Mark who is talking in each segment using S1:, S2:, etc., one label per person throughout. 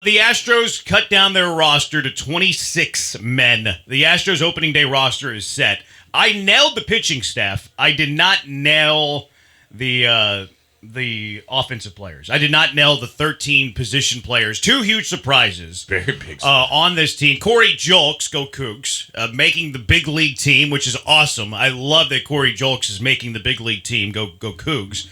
S1: The Astros cut down their roster to 26 men. The Astros opening day roster is set. I nailed the pitching staff. I did not nail the offensive players. I did not nail the 13 position players. Two huge surprises.
S2: Very big
S1: on this team. Korey Julks, go Cougs, making the big league team, which is awesome. I love that Korey Julks is making the big league team. Go Cougs.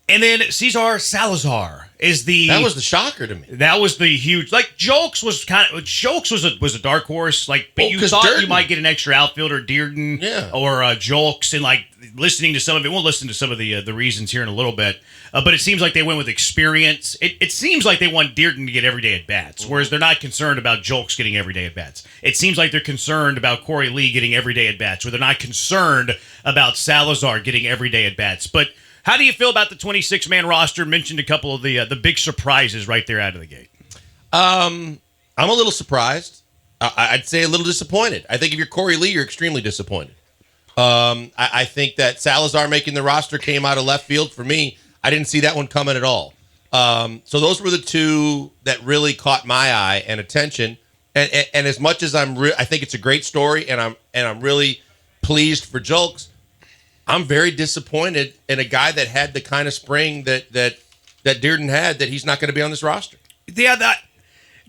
S1: And then Cesar Salazar is the...
S2: That was the shocker to me.
S1: That was the huge... Like, Julks was a dark horse. Like, but you thought
S2: Dirden.
S1: You might get an extra outfielder, Dirden, or Julks, and like listening to some of it. We'll listen to some of the reasons here in a little bit. But it seems like they went with experience. It seems like they want Dirden to get everyday at bats, whereas they're not concerned about Julks getting everyday at bats. It seems like they're concerned about Korey Lee getting everyday at bats, where they're not concerned about Salazar getting everyday at bats. But how do you feel about the 26-man roster? Mentioned a couple of the big surprises right there out of the gate.
S2: I'm a little surprised. I'd say a little disappointed. I think if you're Korey Lee, you're extremely disappointed. I think that Salazar making the roster came out of left field for me. I didn't see that one coming at all. So those were the two that really caught my eye and attention. And as much as I think it's a great story, and I'm really pleased for Julks, I'm very disappointed in a guy that had the kind of spring that Dirden had, that he's not going to be on this roster.
S1: Yeah,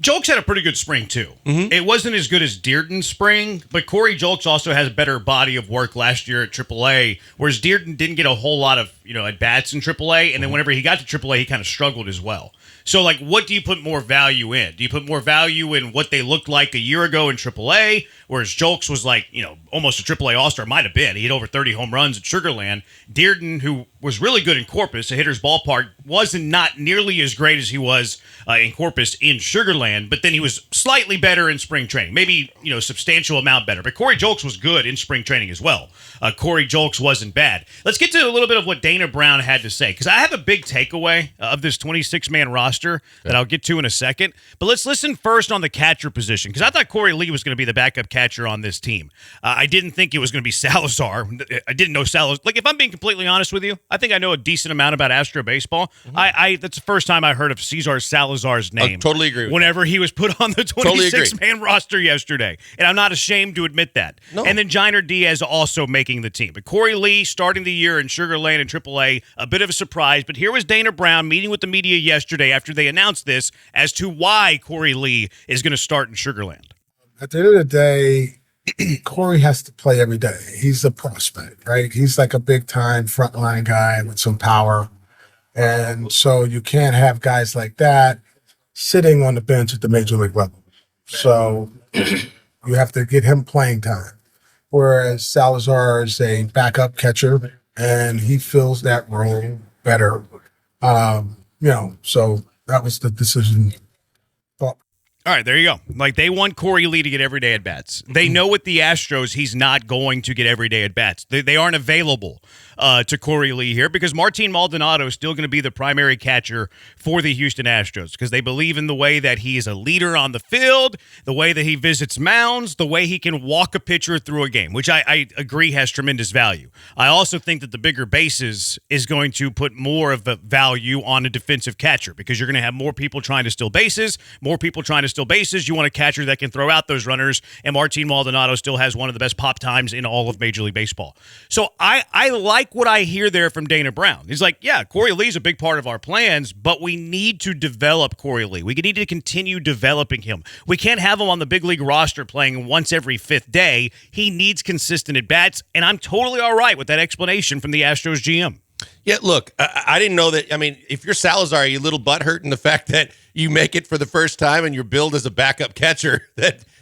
S1: Julks had a pretty good spring, too. Mm-hmm. It wasn't as good as Dirden's spring, but Korey Julks also has a better body of work last year at AAA, whereas Dirden didn't get a whole lot of at-bats in AAA, and then whenever he got to AAA, he kind of struggled as well. So, like, what do you put more value in? Do you put more value in what they looked like a year ago in AAA, whereas Julks was like, almost a AAA All-Star, might have been. He had over 30 home runs at Sugarland. Dirden, who was really good in Corpus, a hitter's ballpark, wasn't not nearly as great as he was in Corpus in Sugarland, but then he was slightly better in spring training. Maybe, substantial amount better. But Korey Julks was good in spring training as well. Korey Julks wasn't bad. Let's get to a little bit of what Dana Brown had to say, because I have a big takeaway of this 26-man roster that I'll get to in a second. But let's listen first on the catcher position, because I thought Korey Lee was going to be the backup catcher on this team. I didn't think it was going to be Salazar. I didn't know Salazar. Like, if I'm being completely honest with you, I think I know a decent amount about Astro baseball. Mm-hmm. That's the first time I heard of Cesar Salazar's name.
S2: I totally agree with
S1: whenever he was put on the 26-man roster yesterday. And I'm not ashamed to admit that. No. And then Jiner Diaz also making the team. But Korey Lee starting the year in Sugarland and AAA, a bit of a surprise. But here was Dana Brown meeting with the media yesterday after they announced this as to why Korey Lee is going to start in Sugarland.
S3: At the end of the day, Korey has to play every day. He's a prospect, right? He's like a big-time frontline guy with some power. And so you can't have guys like that sitting on the bench at the major league level. So you have to get him playing time. Whereas Salazar is a backup catcher, and he fills that role better. So that was the decision.
S1: All right, there you go. Like, they want Korey Lee to get everyday at-bats. They know with the Astros he's not going to get everyday at-bats. They aren't available to Korey Lee here because Martin Maldonado is still going to be the primary catcher for the Houston Astros because they believe in the way that he is a leader on the field, the way that he visits mounds, the way he can walk a pitcher through a game, which I agree has tremendous value. I also think that the bigger bases is going to put more of the value on a defensive catcher because you're going to have more people trying to steal bases, more people trying to steal bases. You want a catcher that can throw out those runners, and Martin Maldonado still has one of the best pop times in all of Major League Baseball. So I like what I hear there from Dana Brown. He's like, yeah, Korey Lee's a big part of our plans, but we need to develop Korey Lee. We need to continue developing him. We can't have him on the big league roster playing once every fifth day. He needs consistent at-bats, and I'm totally all right with that explanation from the Astros GM.
S2: Yeah, look, I didn't know that. I mean, if you're Salazar, are you a little butthurt in the fact that you make it for the first time and you're billed as a backup catcher?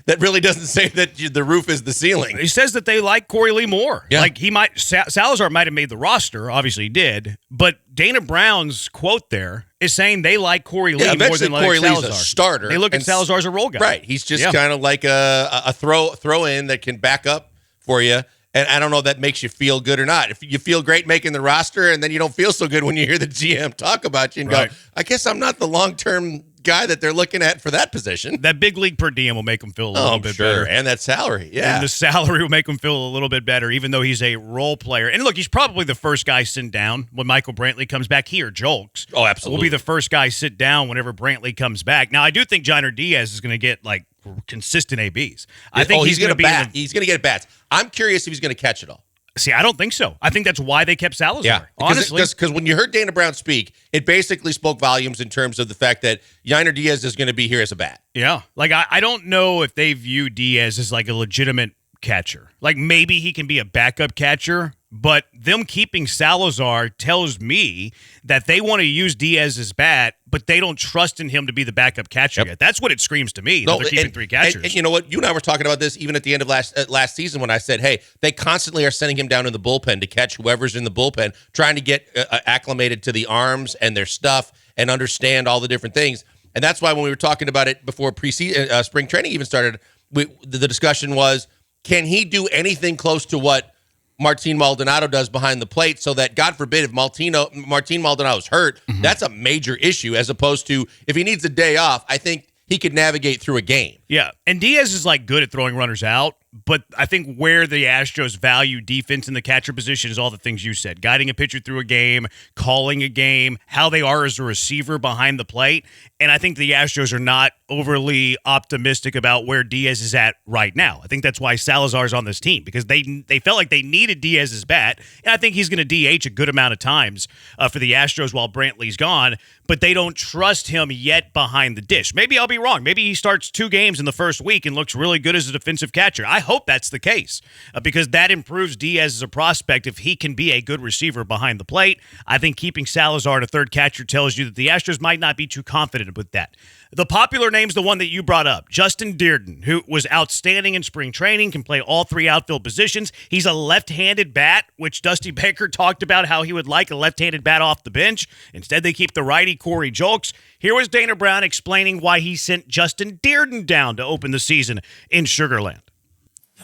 S2: That really doesn't say that the roof is the ceiling.
S1: He says that they like Korey Lee more. Yeah. Like Salazar might have made the roster, obviously he did, but Dana Brown's quote there is saying they like Korey Lee more than
S2: Korey Lee's
S1: Salazar.
S2: a starter.
S1: They look at Salazar as a role guy.
S2: Right. He's just kind of like a throw in that can back up for you. And I don't know if that makes you feel good or not. If you feel great making the roster and then you don't feel so good when you hear the GM talk about you and go, I guess I'm not the long-term guy that they're looking at for that position.
S1: That big league per diem will make him feel a little bit better.
S2: And that salary, yeah.
S1: And the salary will make him feel a little bit better, even though he's a role player. And look, he's probably the first guy sent down when Michael Brantley comes back. He or Jolks.
S2: Oh, absolutely.
S1: Will be the first guy sit down whenever Brantley comes back. Now, I do think Jiner Diaz is going to get, like, consistent ABs. I think he's going to be
S2: bat. He's going to get at bats. I'm curious if he's going to catch it all.
S1: See, I don't think so. I think that's why they kept Salazar.
S2: Yeah,
S1: honestly.
S2: Because when you heard Dana Brown speak, it basically spoke volumes in terms of the fact that Jiner Diaz is going to be here as a bat.
S1: Yeah. Like, I don't know if they view Diaz as, like, a legitimate catcher. Like, maybe he can be a backup catcher, but them keeping Salazar tells me that they want to use Diaz's bat, but they don't trust in him to be the backup catcher yet. That's what it screams to me.
S2: No,
S1: they're keeping three catchers.
S2: And you know what? You and I were talking about this even at the end of last season when I said, hey, they constantly are sending him down in the bullpen to catch whoever's in the bullpen, trying to get acclimated to the arms and their stuff and understand all the different things. And that's why when we were talking about it before preseason, spring training even started, the discussion was, can he do anything close to what Martin Maldonado does behind the plate so that, God forbid, if Martin Maldonado's hurt, that's a major issue, as opposed to if he needs a day off, I think he could navigate through a game.
S1: Yeah, and Diaz is, like, good at throwing runners out, but I think where the Astros value defense in the catcher position is all the things you said. Guiding a pitcher through a game, calling a game, how they are as a receiver behind the plate. And I think the Astros are not overly optimistic about where Diaz is at right now. I think that's why Salazar's on this team, because they felt like they needed Diaz's bat, and I think he's going to DH a good amount of times for the Astros while Brantley's gone, but they don't trust him yet behind the dish. Maybe I'll be wrong. Maybe he starts 2 games in the first week and looks really good as a defensive catcher. I hope that's the case because that improves Diaz as a prospect if he can be a good receiver behind the plate. I think keeping Salazar at a third catcher tells you that the Astros might not be too confident with that. The popular name's the one that you brought up, Justin Dirden, who was outstanding in spring training, can play all 3 outfield positions. He's a left-handed bat, which Dusty Baker talked about how he would like a left-handed bat off the bench. Instead, they keep the righty Korey Jolks. Here was Dana Brown explaining why he sent Justin Dirden down to open the season in Sugarland.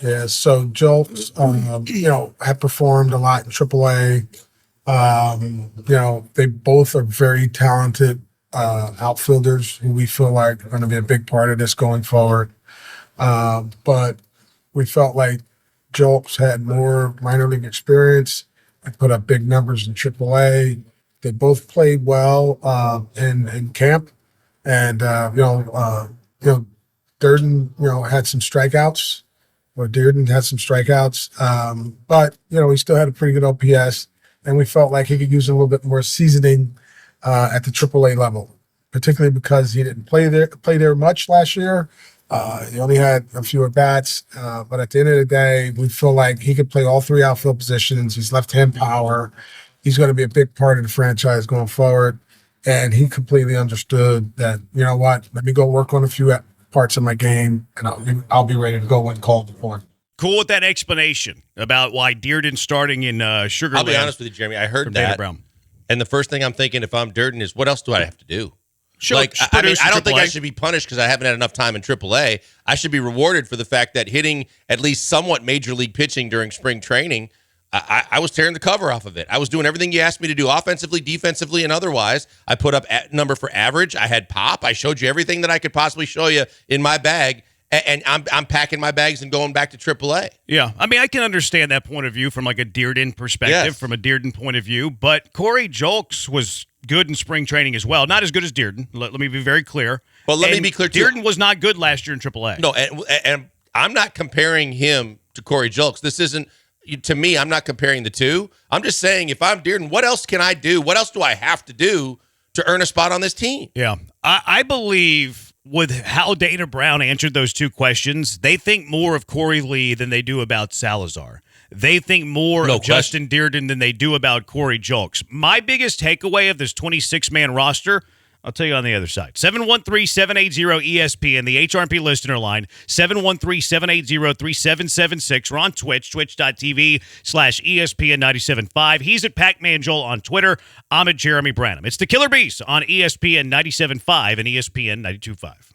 S3: Yeah, so Jolks, have performed a lot in AAA. They both are very talented outfielders who we feel like are going to be a big part of this going forward. But we felt like Jolks had more minor league experience and put up big numbers in AAA. They both played well in camp, and Dirden had some strikeouts. Or Dirden had some strikeouts, but he still had a pretty good OPS, and we felt like he could use a little bit more seasoning at the AAA level, particularly because he didn't play there much last year. He only had a few at bats, but at the end of the day, we feel like he could play all 3 outfield positions. He's left-hand power. He's going to be a big part of the franchise going forward, and he completely understood that. You know what? Let me go work on a few parts of my game, and I'll be ready to go when called upon.
S1: Cool with that explanation about why Dirden starting in Sugarland.
S2: I'll be honest with you, Jeremy. I heard that,
S1: Brown.
S2: And the first thing I'm thinking if I'm Dirden is, what else do I have to do?
S1: Sure,
S2: I don't think I should be punished because I haven't had enough time in AAA. I should be rewarded for the fact that hitting at least somewhat major league pitching during spring training, I was tearing the cover off of it. I was doing everything you asked me to do, offensively, defensively, and otherwise. I put up number for average. I had pop. I showed you everything that I could possibly show you in my bag, and I'm packing my bags and going back to AAA.
S1: Yeah, I mean, I can understand that point of view from like a Dirden perspective, from a Dirden point of view, but Korey Jolks was good in spring training as well. Not as good as Dirden. Let me be very clear.
S2: But let me be clear, too.
S1: Dirden was not good last year in AAA.
S2: No, and I'm not comparing him to Korey Jolks. This isn't, to me, I'm not comparing the two. I'm just saying, if I'm Dirden, what else can I do? What else do I have to do to earn a spot on this team?
S1: Yeah, I believe with how Dana Brown answered those 2 questions, they think more of Korey Lee than they do about Salazar. They think more of Justin Dirden than they do about Korey Jolks. My biggest takeaway of this 26-man roster, I'll tell you on the other side. 713-780-ESPN, the HRP listener line, 713-780-3776. We're on Twitch, twitch.tv/ESPN975. He's at Pac-Man Joel on Twitter. I'm at Jeremy Branham. It's the Killer Beast on ESPN 97.5 and ESPN 92.5.